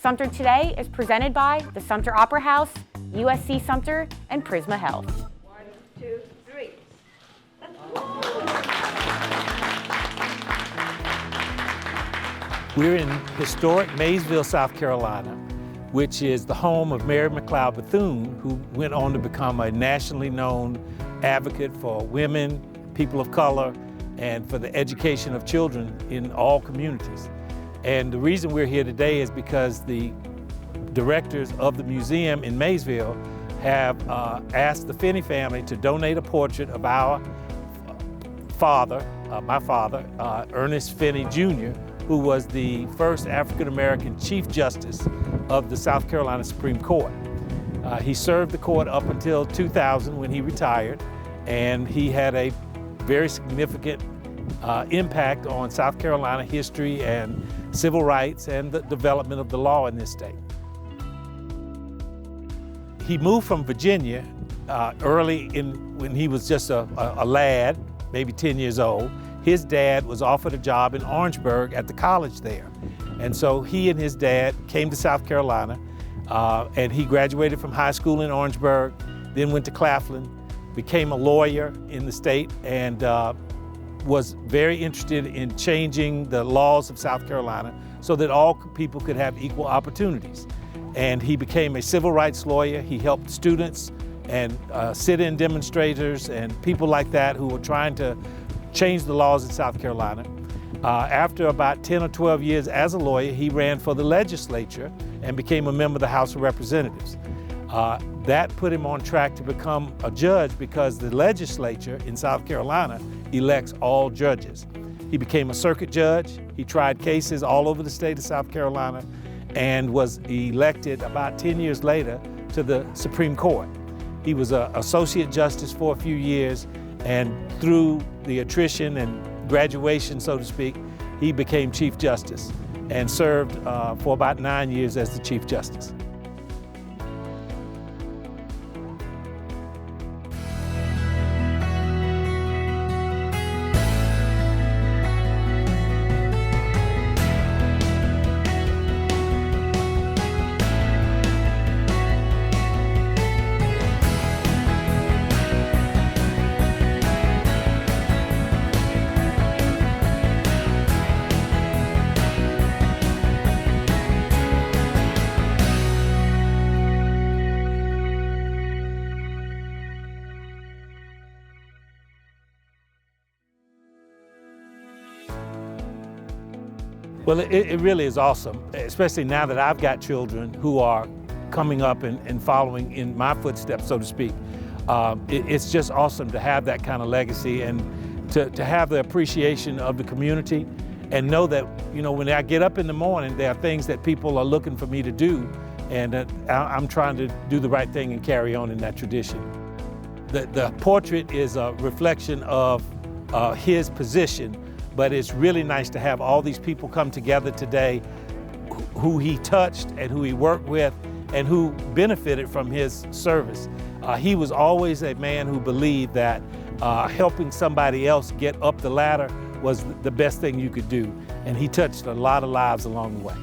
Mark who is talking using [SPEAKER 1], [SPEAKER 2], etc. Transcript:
[SPEAKER 1] Sumter Today is presented by the Sumter Opera House, USC Sumter, and Prisma Health.
[SPEAKER 2] 1, 2, 3.
[SPEAKER 3] We're in historic Mayesville, South Carolina, which is the home of Mary McLeod Bethune, who went on to become a nationally known advocate for women, people of color, and for the education of children in all communities. And the reason we're here today is because the directors of the museum in Mayesville have asked the Finney family to donate a portrait of our father, my father, Ernest Finney Jr., who was the first African-American Chief Justice of the South Carolina Supreme Court. He served the court up until 2000 when he retired, and he had a very significant impact on South Carolina history and civil rights and the development of the law in this state. He moved from Virginia early when he was just a lad, maybe 10 years old. His dad was offered a job in Orangeburg at the college there. And so he and his dad came to South Carolina, and he graduated from high school in Orangeburg, then went to Claflin, became a lawyer in the state, and was very interested in changing the laws of South Carolina so that all people could have equal opportunities. And he became a civil rights lawyer. He helped students and sit-in demonstrators and people like that who were trying to change the laws in South Carolina. After about 10 or 12 years as a lawyer, he ran for the legislature and became a member of the House of Representatives. That put him on track to become a judge because the legislature in South Carolina elects all judges. He became a circuit judge. He tried cases all over the state of South Carolina and was elected about 10 years later to the Supreme Court. He was an associate justice for a few years, and through the attrition and graduation, so to speak, he became Chief Justice and served for about 9 years as the Chief Justice. Well, it really is awesome, especially now that I've got children who are coming up and following in my footsteps, so to speak. It's just awesome to have that kind of legacy and to have the appreciation of the community and know that, you know, when I get up in the morning, there are things that people are looking for me to do, and I'm trying to do the right thing and carry on in that tradition. The portrait is a reflection of his position, but it's really nice to have all these people come together today who he touched and who he worked with and who benefited from his service. He was always a man who believed that helping somebody else get up the ladder was the best thing you could do, and he touched a lot of lives along the way.